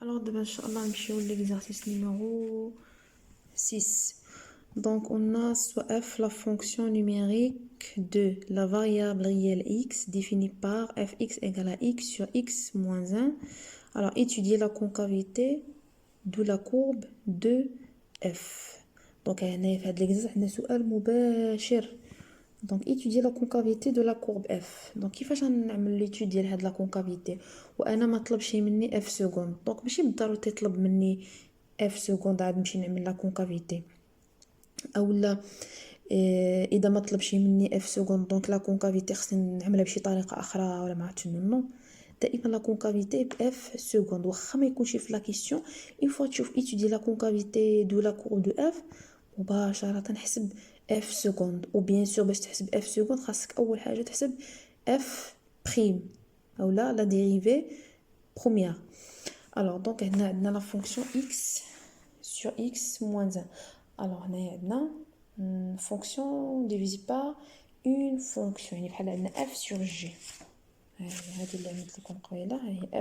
Alors, demain, Inch'Allah, نمشيو l'exercice numéro 6. Donc, on a soit f la fonction numérique de la variable réelle x définie par fx égale à x sur x moins 1. Alors, étudier la concavité de la courbe de f. Donc, هنا في هذا l'exercice عندنا سؤال مباشر. Donc, étudier la concavité de la courbe f. Donc, كيفاش غنعمل l'étude ديال هاد la concavité وانا ما طلبش مني f سكوند. دونك ماشي بالضروري تطلب مني f سكوند عاد نمشي نعمل لا كونكافيتي اولا اذا ما طلبش مني f سكوند دونك لا كونكافيتي خصني نعملها بشي طريقه اخرى ولا ما عرفتش شنو. نو، دائما لا كونكافيتي ب f سكوند واخا ما يكونش في لا كيسيون. اون فوا تشوف étudier la concavité de la courbe de f مباشره نحسب f سكوند. وبيان سور باش تحسب f سكوند خاصك اول حاجه تحسب f بريم اولا لا ديريفي بروميير. Alors, donc, on a la fonction x sur x moins 1. Alors, on a une fonction divisée par une fonction. Il y a f sur g.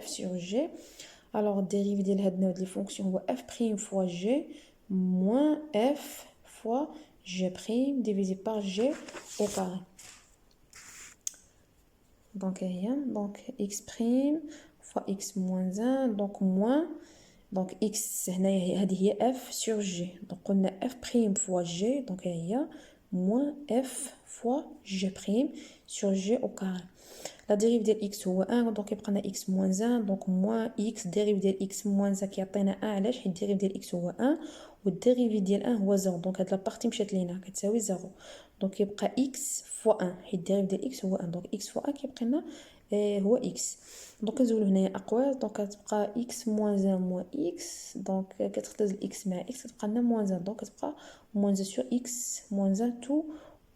f sur g. Alors, dérivé de la fonction f' fois g moins f fois g' divisé par g au carré. Donc, x' fois x moins 1, donc moins, donc x هذه f sur g. Donc on a f' fois g, donc il y a moins f fois g' sur g au carré. La dérivée de x هو 1, donc يبقى لنا x moins 1, donc moins x dérivée de x moins 1 كيعطينا 1 علاش حيت dérivée ديال x هو 1 والديريفي ديال 1 هو 0. دونك هاد لابارتي مشات لينا كتساوي 0. دونك يبقى x fois 1 حيت dérivée ديال x هو 1. دونك x fois 1 كيبقى لنا هو x. دونك نزولو هنايا اقواس. دونك كتبقى x moins 1 moins x. دونك كتختزل x مع x كتبقى لنا moins 1. دونك كتبقى moins 1 sur x moins 1 tout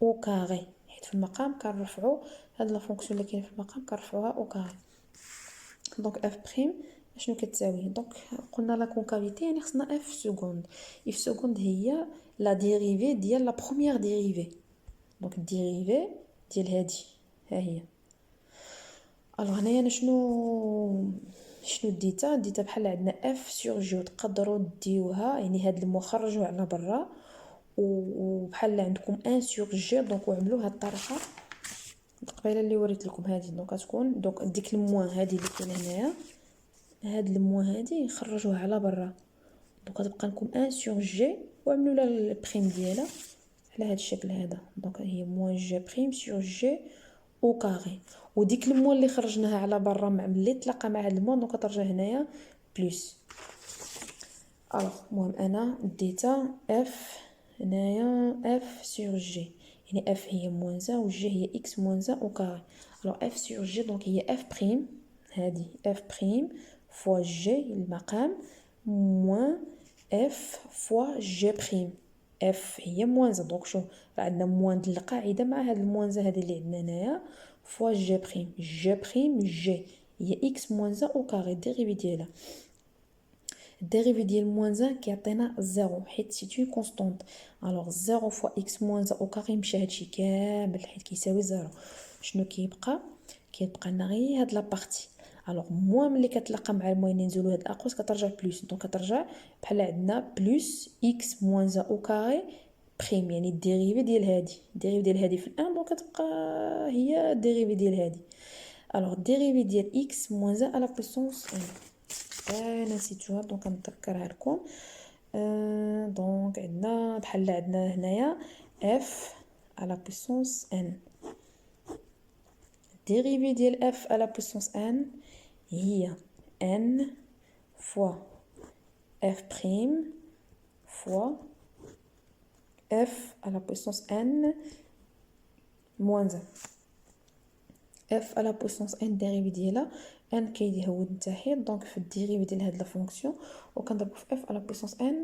au carré. حيت في المقام كنرفعو هاد لا فونكسيون اللي كاينه في المقام كنرفعوها او كاري. دونك اف بريم شنو كتساوي؟ دونك قلنا لا كونكافيتي يعني خصنا اف سكوند. اف سكوند هي لا ديريفي ديال لا بروميير ديريفي. دونك الديريفي ديال هادي ها هي. الوغ هنايا انا شنو ديتا بحال عندنا اف سور جي وتقدروا ديوها يعني هاد المو خرجوه على برا وبحال عندكم ان سور جي. دونك وعملوا هاد الطريقه قبيله اللي وريت لكم هذه. دونك غتكون دونك ديك الموان هذه اللي كاينه هنايا هاد الموان هذه خرجوها على برا. دونك غتبقى لكم ان سور جي وعملوا لها البريم ديالها على هاد الشكل هذا. دونك هي موان جي بريم سور جي او كاري. وديك الموان اللي خرجناها على برا مع ملي تلاقى مع هاد الموان دونك كترجع هنايا بلس. الوغ المهم انا ديتا اف هنايا اف سور جي يعني f هي موان 1 و g هي x موان 1 au carré. alors f sur g donc هي f prime هذه f prime fois g المقام moins f fois g prime. f هي موان 1 دونك شوف عندنا موان د القاعده مع هاد الموان هذه اللي عندنا هنايا fois g prime g هي x موان 1 au carré dérivé ديالها. dérivé ديال moins 1 كيعطينا 0 حيت سي اون كونستانت. alors 0 fois x moins 1 au carré مشى هادشي كامل حيت كيساوي 0. شنو كيبقى لنا غير هاد لابارتي. alors موان ملي كتلاقى مع الموان نزولو هاد الاقواس كترجع بلس. دونك كترجع بحال عندنا بلس x moins 1 au carré بريم يعني الديريفي ديال هادي في الان. دونك كتبقى هي الديريفي ديال هادي. alors الديريفي ديال x moins 1 à la puissance 1 نسيتوها دونك نذكرها لكم. دونك عندنا بحال عندنا هنايا f à la puissance n. dérivée ديال f à la puissance n هي n fois f prime fois f à la puissance n moins 1. f à la puissance n dérivée ديالها n كيهود لتحت. دونك في الديريفي ديال هاد لا فونكسيون وكنضربو في f à la puissance n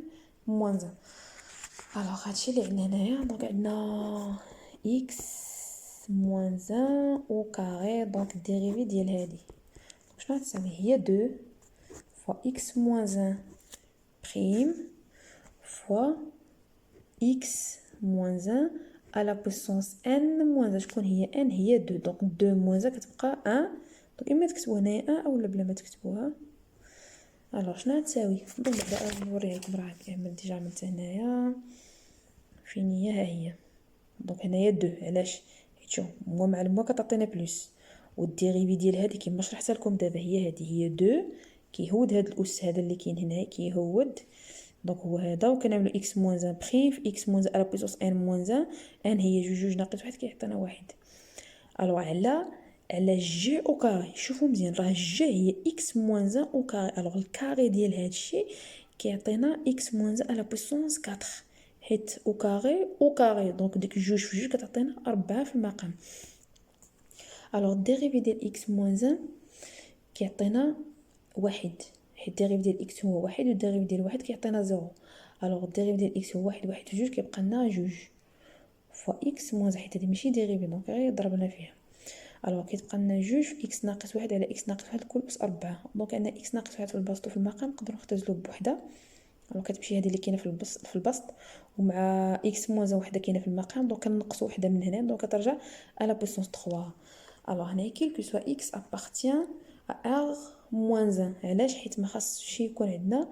moins 1. alors هادشي اللي عندنا هنايا. دونك عندنا x moins 1 au carré. دونك الديريفي ديال هادي شنو غتساوي هي 2 fois x moins 1 prime fois x moins 1 à la puissance n moins 1. شكون هي n هي 2. دونك 2 moins 1 كتبقى 1. دونك اما تكتبوا هنايا 1 اولا بلا ما تكتبوها. الوغ شنو تساوي؟ دونك بعدا نوريها لكم، راه ديجا عملت هنايا فين هي، ها هي. دونك هنايا دو، علاش؟ حيت شوف موا مع الموا كتعطينا بلوس، والديريفي ديال هادي كيما شرحتها لكم دابا هي هادي، هي دو كيهود هاد الاس هذا اللي كاين هنا كيهود. دونك هو هذا، وكنعملو اكس موان ان بريم في اكس موان على بويسونس ان موان ان هي جوج ناقص واحد كيعطينا واحد. الوغ على جي او كاري، شوفوا مزيان راه جي هي اكس موان ان او كاري. الوغ الكاري ديال هادشي كيعطينا اكس موان ان على بويسونس 4، حيت او كاري او كاري، دونك ديك جوج في جوج كتعطينا 4 في المقام. الوغ الديريفي ديال اكس موان ان كيعطينا واحد، حيت الديريف ديال اكس هو واحد والديريف ديال واحد كيعطينا زيرو. الوغ الديريف ديال اكس هو واحد، واحد في جوج كيبقى لنا جوج فوا اكس موان، حيت هادي ماشي ديريفي دونك غير ضربنا فيها. الوغ كيتبقى لنا جوج في اكس ناقص واحد على اكس ناقص واحد كل اس 4. دونك عندنا اكس ناقص واحد في البسط وفي المقام نقدروا نختزلو بوحده. الوغ كتمشي هذه اللي كاينه في البسط ومع اكس موان وحده كاينه في المقام، دونك كنقصوا وحده من هنا، دونك كترجع على بويسونس 3. الوغ هنايا كيلكو سوا اكس ابارتيان ا ار موان 1. علاش؟ حيت ما خاصش يكون عندنا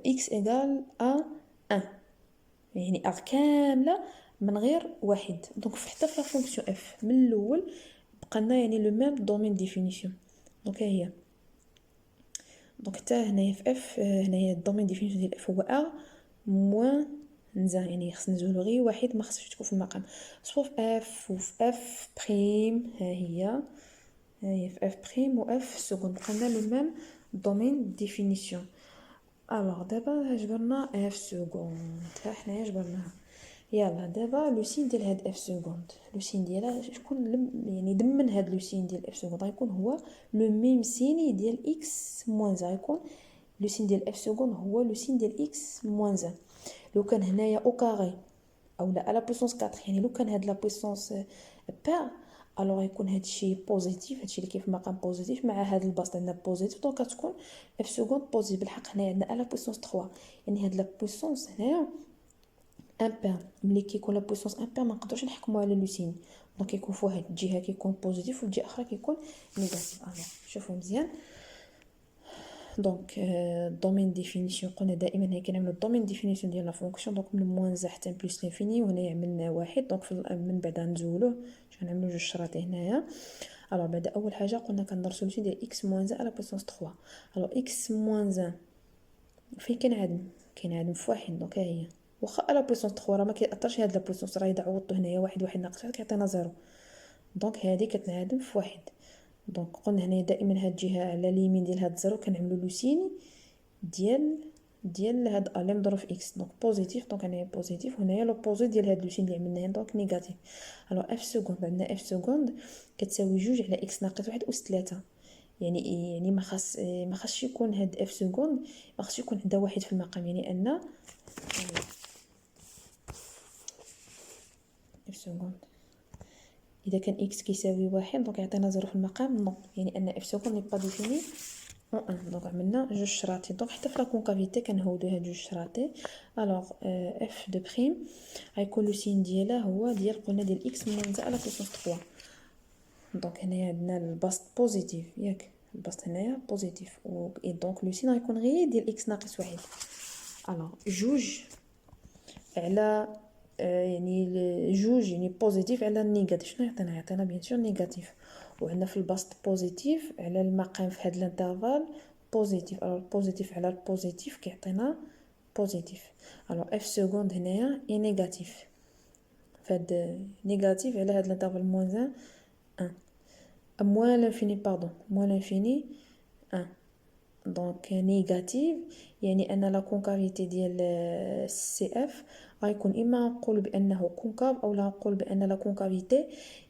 اكس ايغال ا 1، يعني ار كامله من غير واحد. دونك حتى في لا فونكسيون اف من الاول بقى لنا يعني لو ميم دومين ديفينيسيون. دونك ها هي، دونك حتى هنايا في اف، هنايا الدومين ديفينيسيون ديال اف هو ا موان نزا، يعني خصنا نزولو غير واحد، ما خصش تكون في المقام. سوا في اف وفي اف بريم، ها هي في اف بريم و اف سكوند بقى لنا لو ميم دومين ديفينيسيون. الوغ دابا جبرنا اف سكوند، ها حنايا جبرناها. يلا دابا لو سين ديال هاد اف سكوند، لو سين ديالها شكون يعني ضمن هاد لو سين ديال اف سكوند غيكون هو لو ميم سين ديال اكس موان زا، غيكون لو سين ديال اف سكوند هو لو سين ديال اكس موان زا. لو كان هنايا او كاري او لا على بويسونس 4، يعني لو كان هاد لا بويسونس بار، الوغ يكون هادشي بوزيتيف، هادشي اللي كاين في المقام بوزيتيف، مع هاد البسط عندنا بوزيتيف، دونك كتكون اف سكوند بوزيتيف. بالحق هنايا عندنا على بويسونس 3، يعني هاد لا بويسونس هنايا امبير. ملي كيكون لا بويسونس امبير ما نقدروش نحكموا على لو سين، دونك كيكون في واحد الجهه كيكون بوزيتيف والجهه اخرى كيكون نيجاتيف. الوغ شوفوا مزيان. دونك الدومين ديفينيسيون قلنا دائما هي كنعملوا الدومين ديفينيسيون ديال لا فونكسيون، دونك من موان زا حتى بلس لانفيني، وهنايا عملنا واحد، دونك من بعد نزولوه باش نعملوا جوج شراطي هنايا. الوغ بعد اول حاجه قلنا كندرسوا لو سين ديال اكس موان زا على بويسونس 3. الوغ اكس موان زا فين كينعدم في واحد، دونك ها هي واخا على بويسونس 3 راه ما كيأثرش هاد لا بويسونس، راه اذا عوضتو هنايا واحد واحد ناقص واحد كيعطينا زيرو، دونك هادي كتنعدم في واحد. دونك قلنا هنا دائما هاد الجهه على اليمين ديال هاد زيرو كنعملوا لو سين ديال هاد ا اللي مضروب في اكس، دونك بوزيتيف، دونك هنايا بوزيتيف، وهنايا لوبوزي ديال هاد لو سين اللي عملناه دونك نيجاتيف. الوغ اف سكوند عندنا اف سكوند كتساوي جوج على اكس ناقص واحد اس 3، يعني ما خاصش يكون هاد اف سكوند، ما خاصش يكون عندها واحد في المقام، يعني ان اف سكوند اذا كان اكس كيساوي واحد دونك يعطينا زيرو في المقام، نو يعني ان اف سكوند ني با ديفيني اون ان. دونك عملنا جوج شراطي، دونك حتى في لا كونكافيتي كنهودو هاد جوج شراطي. الوغ اف دو بريم غيكون لو سين ديالها هو ديال قلنا ديال اكس موان على بويسونس 3. دونك هنايا عندنا البسط بوزيتيف ياك، البسط هنايا بوزيتيف دونك لو سين غيكون غير ديال اكس ناقص واحد. الوغ جوج على يعني جوج يعني بوزيتيف على النيجاتيف، شنو يعطينا بيان سور نيجاتيف. وعندنا في البسط بوزيتيف على المقام في هاد الانترفال بوزيتيف، الوغ بوزيتيف على البوزيتيف كيعطينا بوزيتيف. الوغ اف سكوند هنايا اي نيجاتيف، فهاد نيجاتيف على هاد الانترفال موان 1 موان لانفيني باردون موان لانفيني 1. دونك نيجاتيف يعني ان لا كونكافيتي ديال سي اف غيكون اما نقول بانه كونكاف او لا نقول بان لا كونكافيتي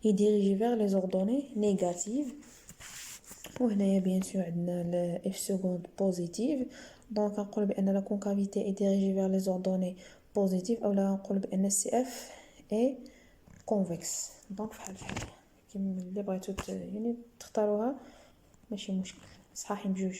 اي ديريجي فيغ لي زوردوني نيجاتيف. وهنايا بيان سور عندنا اف سكوند بوزيتيف، دونك نقول بان لا كونكافيتي اي ديريجي فيغ لي زوردوني بوزيتيف، او لا نقول بان السي اف اي كونفكس. دونك فحال كيما اللي بغيتو يعني تختاروها ماشي مشكل، صحاحين بجوج.